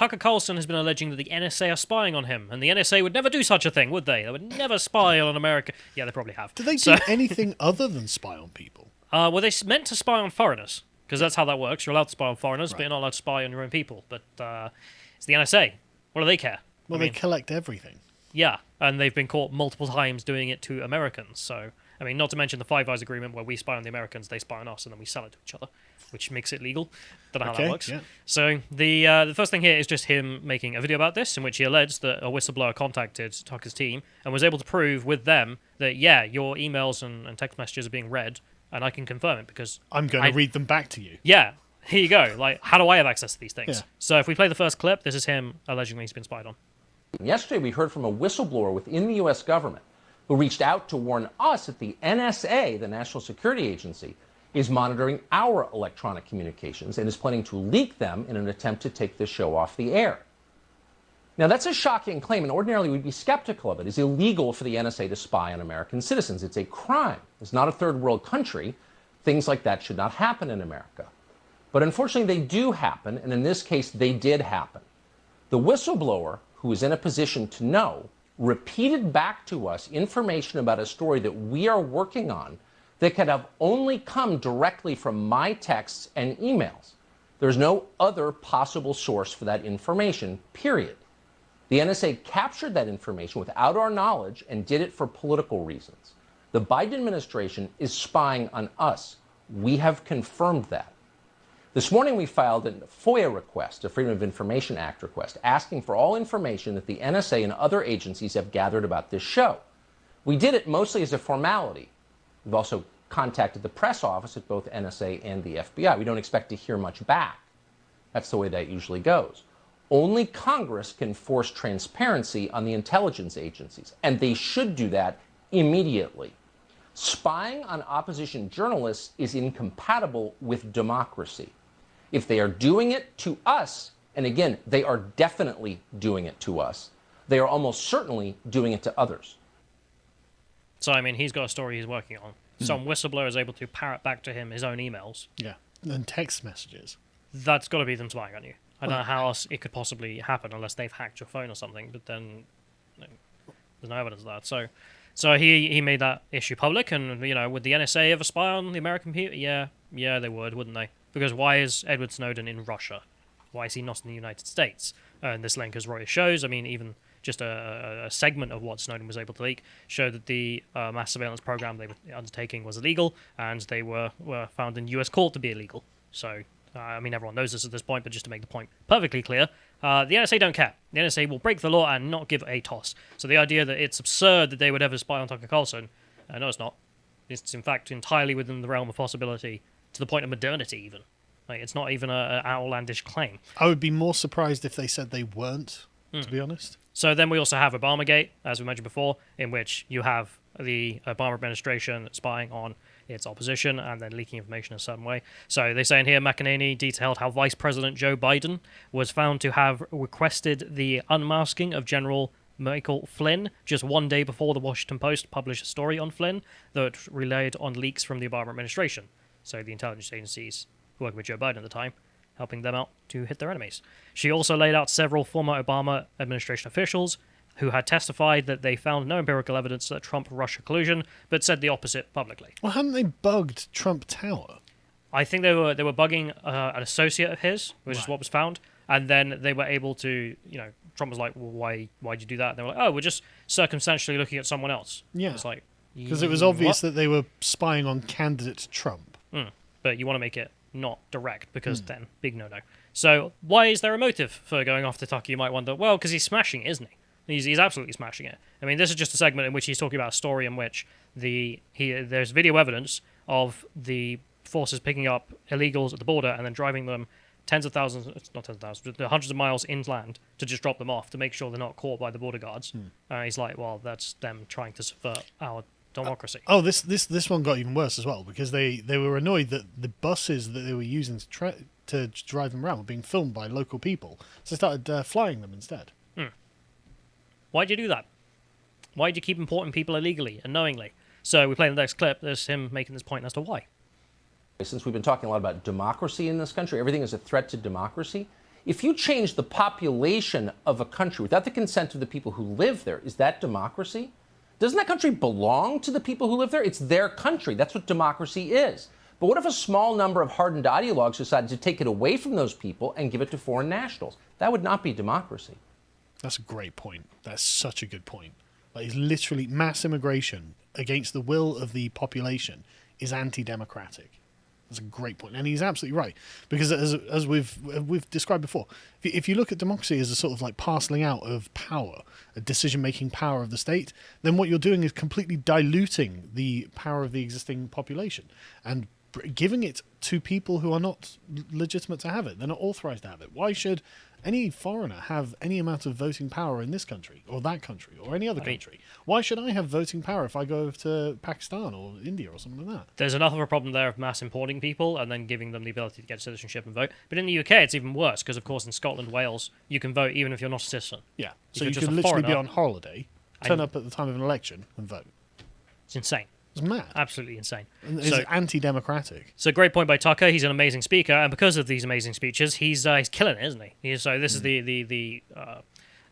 Tucker Carlson has been alleging that the NSA are spying on him, and the NSA would never do such a thing, would they? They would never spy on America. Yeah, they probably have. Do they do anything other than spy on people? Well, they meant to spy on foreigners, because that's how that works. You're allowed to spy on foreigners, Right. but you're not allowed to spy on your own people. But it's the NSA. What do they care? Well, they collect everything. Yeah, and they've been caught multiple times doing it to Americans. So, I mean, not to mention the Five Eyes Agreement, where we spy on the Americans, they spy on us, and then we sell it to each other, which makes it legal. Don't know how that works. Yeah. So the first thing here is just him making a video about this, in which he alleged that a whistleblower contacted Tucker's team and was able to prove with them that, yeah, your emails and text messages are being read, and I can confirm it because I'm going to read them back to you. Yeah, here you go. Like, how do I have access to these things? Yeah. So if we play the first clip, this is him alleging he's been spied on. Yesterday, we heard from a whistleblower within the U.S. government who reached out to warn us that the NSA, the National Security Agency, is monitoring our electronic communications and is planning to leak them in an attempt to take this show off the air. Now, that's a shocking claim, and ordinarily we'd be skeptical of it. It's illegal for the NSA to spy on American citizens. It's a crime. It's not a third world country. Things like that should not happen in America. But unfortunately, they do happen, and in this case, they did happen. The whistleblower, who is in a position to know, repeated back to us information about a story that we are working on that could have only come directly from my texts and emails. There's no other possible source for that information, period. The NSA captured that information without our knowledge and did it for political reasons. The Biden administration is spying on us. We have confirmed that. This morning we filed a FOIA request, a Freedom of Information Act request, asking for all information that the NSA and other agencies have gathered about this show. We did it mostly as a formality. We've also contacted the press office at both NSA and the FBI. We don't expect to hear much back. That's the way that usually goes. Only Congress can force transparency on the intelligence agencies, and they should do that immediately. Spying on opposition journalists is incompatible with democracy. If they are doing it to us, and again, they are definitely doing it to us, they are almost certainly doing it to others. So, I mean, he's got a story he's working on. Some whistleblower is able to parrot back to him his own emails. Yeah, and text messages. That's got to be them spying on you. I don't know how else it could possibly happen unless they've hacked your phone or something, but then there's no evidence of that. So he made that issue public, and, you know, would the NSA ever spy on the American people? Yeah, they would, wouldn't they? Because why is Edward Snowden in Russia? Why is he not in the United States? And this link, as Reuters shows, I mean, even just a segment of what Snowden was able to leak showed that the mass surveillance program they were undertaking was illegal, and they were found in U.S. court to be illegal. So, I mean, everyone knows this at this point, but just to make the point perfectly clear, the NSA don't care. The NSA will break the law and not give a toss. So the idea that it's absurd that they would ever spy on Tucker Carlson, no, it's not. It's, in fact, entirely within the realm of possibility, to the point of modernity, even. Like, it's not even an outlandish claim. I would be more surprised if they said they weren't, to be honest. So then we also have Obamagate, as we mentioned before, in which you have the Obama administration spying on its opposition and then leaking information in a certain way. So they say in here, McEnany detailed how Vice President Joe Biden was found to have requested the unmasking of General Michael Flynn just one day before the Washington Post published a story on Flynn that relied on leaks from the Obama administration. So the intelligence agencies working with Joe Biden at the time, helping them out to hit their enemies. She also laid out several former Obama administration officials who had testified that they found no empirical evidence that Trump-Russia collusion, but said the opposite publicly. Well, hadn't they bugged Trump Tower? I think they were bugging an associate of his, which is what was found, and then they were able to, you know, Trump was like, well, why'd you do that? And they were like, oh, we're just circumstantially looking at someone else. Yeah. It's like, because it was obvious that they were spying on candidate Trump. But you want to make it not direct, because then, big no-no. So why is there a motive for going after Tucker, you might wonder? Well, because he's smashing it, isn't he? He's absolutely smashing it. I mean, this is just a segment in which he's talking about a story in which there's video evidence of the forces picking up illegals at the border and then driving them hundreds of miles inland to just drop them off to make sure they're not caught by the border guards. He's like, well, that's them trying to subvert our democracy. This one got even worse as well, because they were annoyed that the buses that they were using to drive them around were being filmed by local people, so they started flying them instead. Why'd you do that? Why'd you keep importing people illegally and knowingly? So we play the next clip. There's him making this point as to why. Since we've been talking a lot about democracy in this country, everything is a threat to democracy. If you change the population of a country without the consent of the people who live there, is that democracy? Doesn't that country belong to the people who live there? It's their country. That's what democracy is. But what if a small number of hardened ideologues decided to take it away from those people and give it to foreign nationals? That would not be democracy. That's a great point. That's such a good point. Like, it's literally mass immigration against the will of the population is anti-democratic. That's a great point, and he's absolutely right. Because as we've described before, if you look at democracy as a sort of like parceling out of power, a decision-making power of the state, then what you're doing is completely diluting the power of the existing population and giving it to people who are not legitimate to have it. They're not authorized to have it. Why should any foreigner have any amount of voting power in this country or that country or any other country? Why should I have voting power if I go over to Pakistan or India or something like that? There's enough of a problem there of mass importing people and then giving them the ability to get citizenship and vote. But in the UK, it's even worse because, of course, in Scotland, Wales, you can vote even if you're not a citizen. Yeah, If so you're you just can a literally be foreigner, on holiday, turn up at the time of an election and vote. It's insane. It's mad. Absolutely insane. And it's So, anti-democratic. so great point by Tucker. He's an amazing speaker, and because of these amazing speeches, he's killing it, isn't he? So this is the what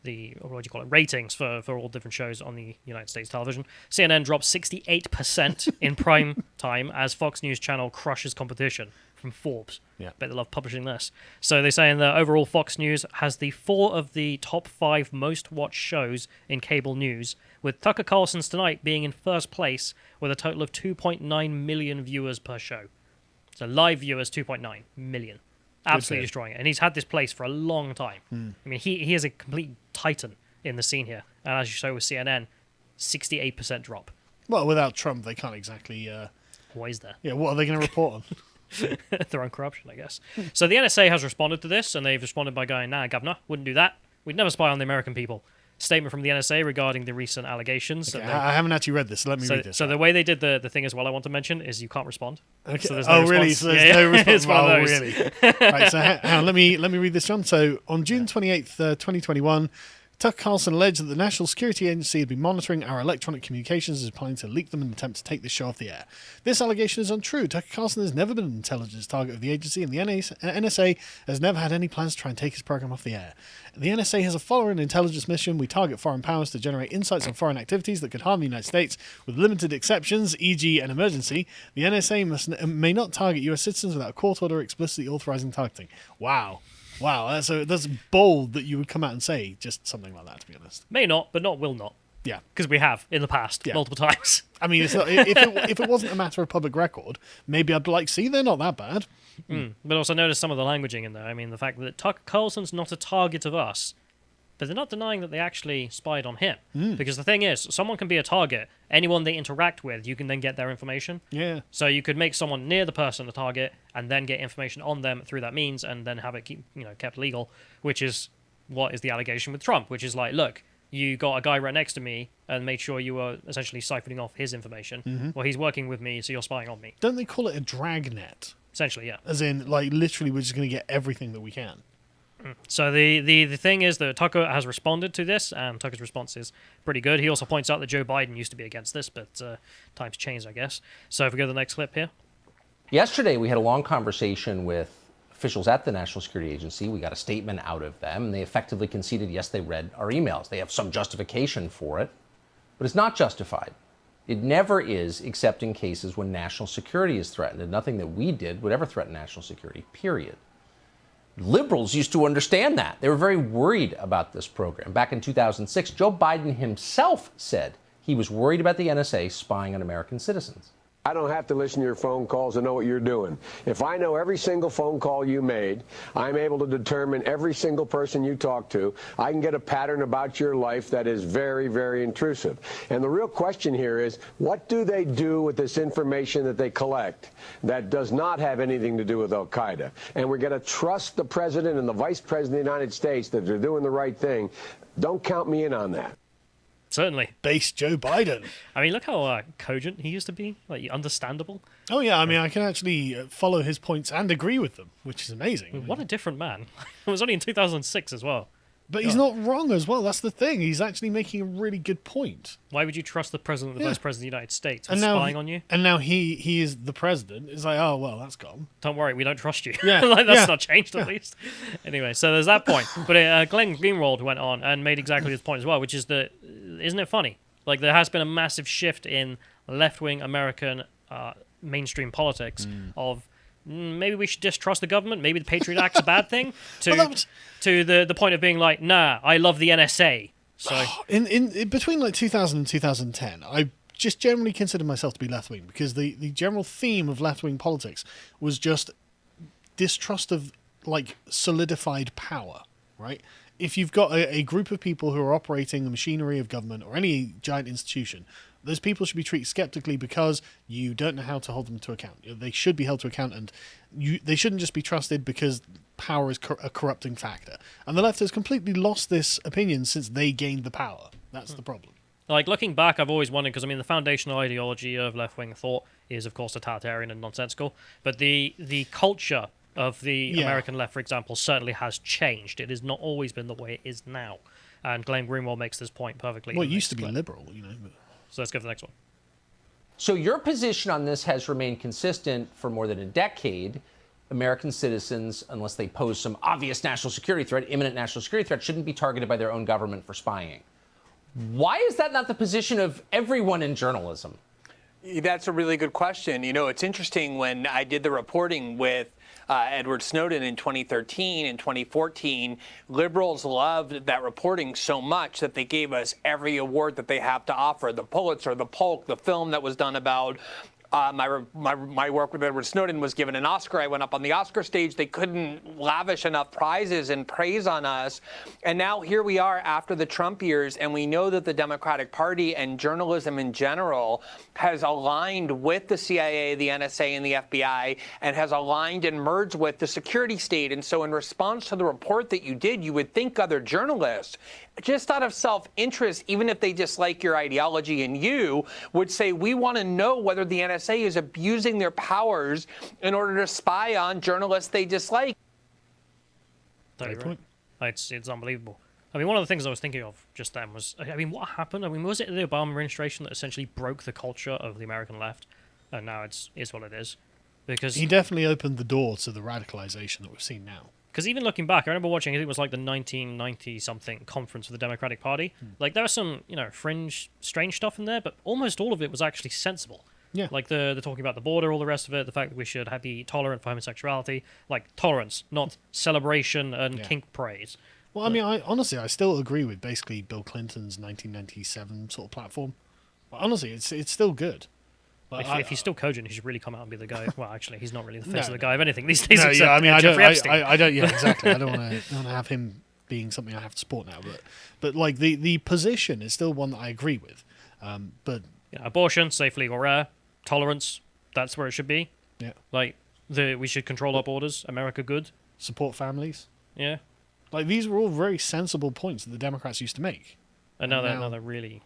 do you call it? Ratings for all different shows on the United States television. CNN dropped 68% in prime time as Fox News Channel crushes competition from Forbes. Yeah. Bet they love publishing this. So they're saying that overall Fox News has the 4 of the top 5 most watched shows in cable news, with Tucker Carlson's Tonight being in first place with a total of 2.9 million viewers per show. So live viewers, 2.9 million. Absolutely destroying it. And he's had this place for a long time. I mean, he is a complete titan in the scene here. And as you saw with CNN, 68% drop. Well, without Trump, they can't exactly... What is there? Yeah, what are they going to report on? Their own corruption, I guess. So the NSA has responded to this, and they've responded by going, nah, governor, wouldn't do that. We'd never spy on the American people. Statement from the NSA regarding the recent allegations. Okay, I haven't actually read this, so let me read this. So the way they did the thing as well, I want to mention, is you can't respond. Okay. So there's no really? response. So there's no response? It's one of those. Really? Right, so hang on, let me read this, John. So on June 28th, 2021, Tucker Carlson alleged that the National Security Agency had been monitoring our electronic communications and is planning to leak them in an attempt to take this show off the air. This allegation is untrue. Tucker Carlson has never been an intelligence target of the agency, and the NSA has never had any plans to try and take his program off the air. The NSA has a following intelligence mission. We target foreign powers to generate insights on foreign activities that could harm the United States, with limited exceptions, e.g. an emergency. The NSA may not target US citizens without a court order explicitly authorizing targeting. Wow, that's bold that you would come out and say just something like that, to be honest. May not, but will not. Yeah. Because we have, in the past, multiple times. I mean, it's not, if it wasn't a matter of public record, maybe I'd be like, see, they're not that bad. But also notice some of the languaging in there. I mean, the fact that Tucker Carlson's not a target of us, but they're not denying that they actually spied on him. Because the thing is, someone can be a target. Anyone they interact with, you can then get their information. Yeah. So you could make someone near the person a target and then get information on them through that means and then have it kept legal, which is what is the allegation with Trump, which is like, look, you got a guy right next to me and made sure you were essentially siphoning off his information. Well, he's working with me, so you're spying on me. Don't they call it a dragnet? Essentially, yeah. As in, like, literally we're just going to get everything that we can. So the thing is that Tucker has responded to this, and Tucker's response is pretty good. He also points out that Joe Biden used to be against this, but times changed, I guess. So if we go to the next clip here. Yesterday, we had a long conversation with officials at the National Security Agency. We got a statement out of them, and they effectively conceded, yes, they read our emails. They have some justification for it, but it's not justified. It never is, except in cases when national security is threatened, and nothing that we did would ever threaten national security, period. Liberals used to understand that. They were very worried about this program. Back in 2006, Joe Biden himself said he was worried about the NSA spying on American citizens. I don't have to listen to your phone calls to know what you're doing. If I know every single phone call you made, I'm able to determine every single person you talk to. I can get a pattern about your life that is very, very intrusive. And the real question here is, what do they do with this information that they collect that does not have anything to do with al-Qaeda? And we're going to trust the president and the vice president of the United States that they're doing the right thing. Don't count me in on that. Certainly. Base Joe Biden. I mean, look how cogent he used to be, like understandable. Oh, yeah, I mean, I can actually follow his points and agree with them, which is amazing. What a different man. It was only in 2006 as well. But he's not wrong as well. That's the thing. He's actually making a really good point. Why would you trust the president, the vice president of the United States, And now spying on you? And now he is the president. It's like, oh, well, that's gone. Don't worry, we don't trust you. Yeah, Like, that's yeah. not changed at least. Anyway, so there's that point. But Glenn Greenwald went on and made exactly this point as well, which is that, isn't it funny? Like, there has been a massive shift in left-wing American mainstream politics of maybe we should distrust the government, maybe the Patriot Act's a bad thing, to the point of being like, nah, I love the NSA. So in between like 2000 and 2010, I just generally consider myself to be left-wing because the general theme of left-wing politics was just distrust of like solidified power, right? If you've got a group of people who are operating the machinery of government or any giant institution, those people should be treated skeptically because you don't know how to hold them to account. They should be held to account, and they shouldn't just be trusted because power is a corrupting factor. And the left has completely lost this opinion since they gained the power. That's the problem. like, looking back, I've always wondered, because, I mean, the foundational ideology of left-wing thought is, of course, totalitarian and nonsensical, but the culture of the American left, for example, certainly has changed. It has not always been the way it is now. And Glenn Greenwald makes this point perfectly. Well, it used to be liberal, But... So let's go for the next one. So your position on this has remained consistent for more than a decade. American citizens, unless they pose some obvious national security threat, imminent national security threat, shouldn't be targeted by their own government for spying. Why is that not the position of everyone in journalism? That's a really good question. It's interesting when I did the reporting with Edward Snowden in 2013 and 2014, liberals loved that reporting so much that they gave us every award that they have to offer, the Pulitzer, the Polk, the film that was done about my work with Edward Snowden was given an Oscar. I went up on the Oscar stage. They couldn't lavish enough prizes and praise on us. And now here we are after the Trump years, and we know that the Democratic Party and journalism in general has aligned with the CIA, the NSA, and the FBI, and has aligned and merged with the security state. And so in response to the report that you did, you would think other journalists, just out of self-interest, even if they dislike your ideology and you, would say, we want to know whether the NSA is abusing their powers in order to spy on journalists they dislike. Totally right. It's unbelievable. I mean, one of the things I was thinking of just then was, I mean, what happened? I mean, was it the Obama administration that essentially broke the culture of the American left? And now it's what it is. Because he definitely opened the door to the radicalization that we've seen now. Because even looking back, I remember watching, I think it was like the 1990-something conference of the Democratic Party. Like, there was some, fringe, strange stuff in there, but almost all of it was actually sensible. Yeah. Like, the talking about the border, all the rest of it, the fact that we should be tolerant for homosexuality. Like, tolerance, not celebration and kink praise. Well, I mean, I still agree with basically Bill Clinton's 1997 sort of platform. But honestly, it's still good. If he's still cogent, he should really come out and be the guy. Well, actually, he's not really the face of the guy of anything these days. No, except I mean, I Jeffrey don't. Epstein. I don't. Yeah, exactly. I don't want to have him being something I have to support now. But like the position is still one that I agree with. But abortion, safe, legal, rare, tolerance. That's where it should be. Yeah. Like we should control our borders. America good. Support families. Yeah. Like these were all very sensible points that the Democrats used to make. And now they're really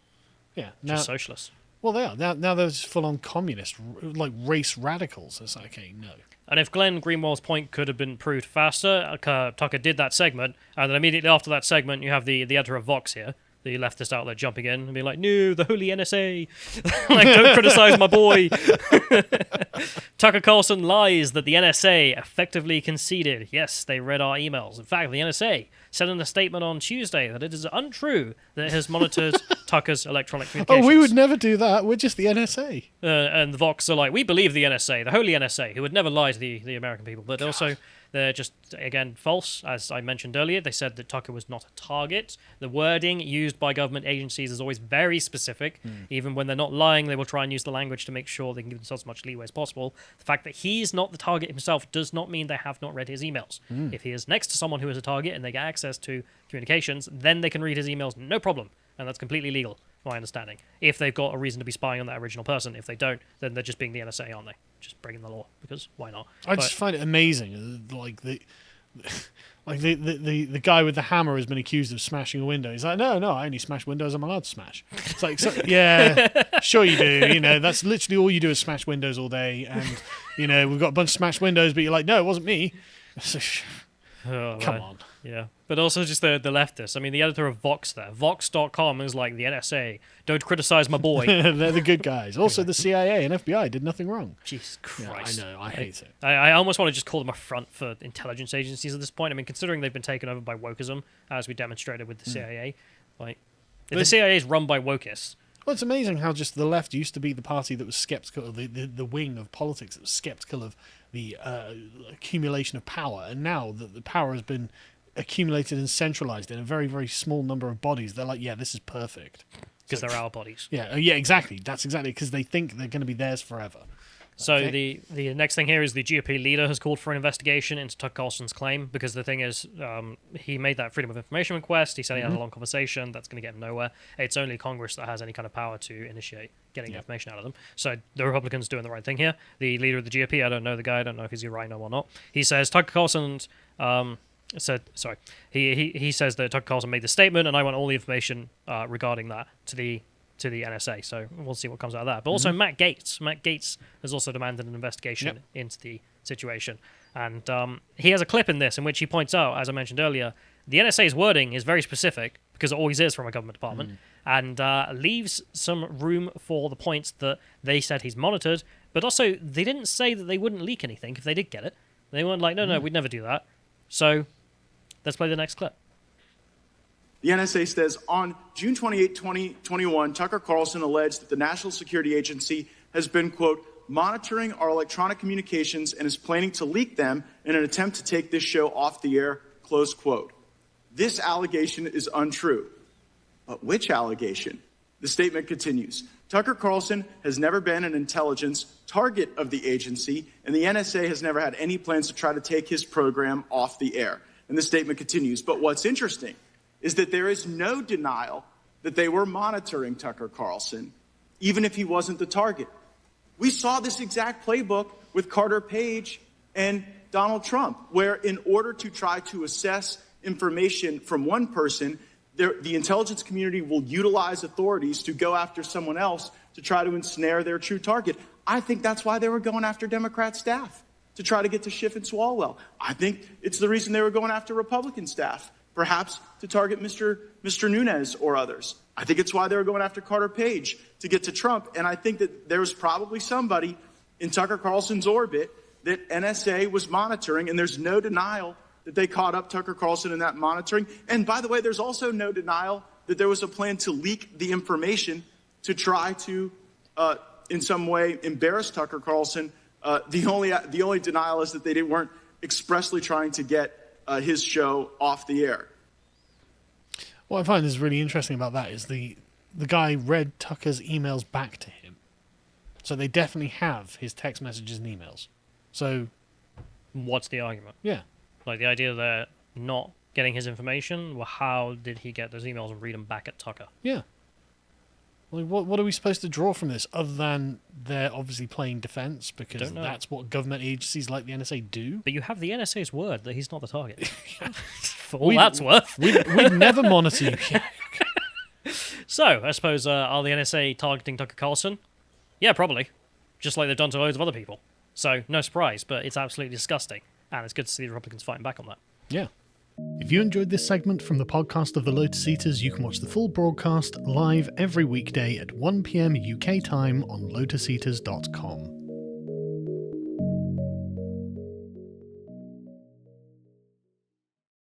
just socialists. Well, they are. Now they're just full-on communist, like race radicals. It's like, okay, no. And if Glenn Greenwald's point could have been proved faster, Tucker did that segment, and then immediately after that segment, you have the editor of Vox here, the leftist outlet, jumping in and being like, no, the holy NSA. Like, don't criticize my boy. Tucker Carlson lies that the NSA effectively conceded. Yes, they read our emails. In fact, the NSA said in a statement on Tuesday that it is untrue that it has monitored Tucker's electronic communications. Oh, we would never do that. We're just the NSA. And the Vox are like, we believe the NSA, the holy NSA, who would never lie to the American people. But also, they're just, again, false. As I mentioned earlier, they said that Tucker was not a target. The wording used by government agencies is always very specific. Even when they're not lying, they will try and use the language to make sure they can give themselves as much leeway as possible. The fact that he's not the target himself does not mean they have not read his emails. If he is next to someone who is a target and they get access to communications, then they can read his emails, no problem. And that's completely legal, my understanding. If they've got a reason to be spying on that original person. If they don't, then they're just being the NSA, aren't they? Just breaking the law, because why not? I just find it amazing, like the guy with the hammer has been accused of smashing a window. He's like, no, I only smash windows I'm allowed to smash. It's like, yeah, sure you do. That's literally all you do is smash windows all day. And, we've got a bunch of smashed windows, but you're like, no, it wasn't me. Come on. Yeah, but also just the leftists. I mean, the editor of Vox there. Vox.com is like the NSA. Don't criticize my boy. They're the good guys. Also, the CIA and FBI did nothing wrong. Jesus Yeah, Christ. I know. I hate it. I almost want to just call them a front for intelligence agencies at this point. I mean, considering they've been taken over by wokeism, as we demonstrated with the CIA. Like, if the CIA is run by wokeists. Well, it's amazing how just the left used to be the party that was skeptical, the wing of politics that was skeptical of the accumulation of power, and now that the power has been accumulated and centralized in a very, very small number of bodies, they're like, yeah, this is perfect. Because they're our bodies. Yeah, yeah, exactly. That's exactly because they think they're going to be theirs forever. So Okay. the next thing here is the GOP leader has called for an investigation into Tucker Carlson's claim, because the thing is, he made that Freedom of Information request. He said he had a long conversation. That's going to get him nowhere. It's only Congress that has any kind of power to initiate getting information out of them. So the Republicans doing the right thing here. The leader of the GOP, I don't know the guy. I don't know if he's a rhino or not. He says Tucker Carlson he says that Tucker Carlson made the statement, and I want all the information regarding that to the NSA. So we'll see what comes out of that. But also Matt Gaetz has also demanded an investigation into the situation, and he has a clip in this in which he points out, as I mentioned earlier, the NSA's wording is very specific, because it always is from a government department, and leaves some room for the points that they said he's monitored, but also they didn't say that they wouldn't leak anything if they did get it. They weren't like, no, we'd never do that. So let's play the next clip. The NSA says on June 28, 2021, Tucker Carlson alleged that the National Security Agency has been, quote, monitoring our electronic communications and is planning to leak them in an attempt to take this show off the air, close quote. This allegation is untrue. But which allegation? The statement continues. Tucker Carlson has never been an intelligence target of the agency, and the NSA has never had any plans to try to take his program off the air. And the statement continues. But what's interesting is that there is no denial that they were monitoring Tucker Carlson, even if he wasn't the target. We saw this exact playbook with Carter Page and Donald Trump, where in order to try to assess information from one person, the intelligence community will utilize authorities to go after someone else to try to ensnare their true target. I think that's why they were going after Democrat staff, to try to get to Schiff and Swalwell. I think it's the reason they were going after Republican staff, perhaps to target Mr. Nunes or others. I think it's why they were going after Carter Page to get to Trump. And I think that there was probably somebody in Tucker Carlson's orbit that NSA was monitoring, and there's no denial that they caught up Tucker Carlson in that monitoring. And by the way, there's also no denial that there was a plan to leak the information to try to, in some way, embarrass Tucker Carlson. The only denial is that they weren't expressly trying to get his show off the air. What I find is really interesting about that is the guy read Tucker's emails back to him. So they definitely have his text messages and emails. So What's the argument? yeah. Like, the idea that not getting his information, well, how did he get those emails and read them back at Tucker? Yeah. Like, what are we supposed to draw from this other than they're obviously playing defense because Don't know. that's what government agencies like the NSA do? But you have the NSA's word that he's not the target. For all that's worth. We'd never monitor you. So, I suppose, are the NSA targeting Tucker Carlson? Yeah, probably. Just like they've done to loads of other people. So, no surprise, but it's absolutely disgusting. And it's good to see the Republicans fighting back on that. Yeah. If you enjoyed this segment from the podcast of the Lotus Eaters, you can watch the full broadcast live every weekday at 1 p.m. UK time on lotuseaters.com.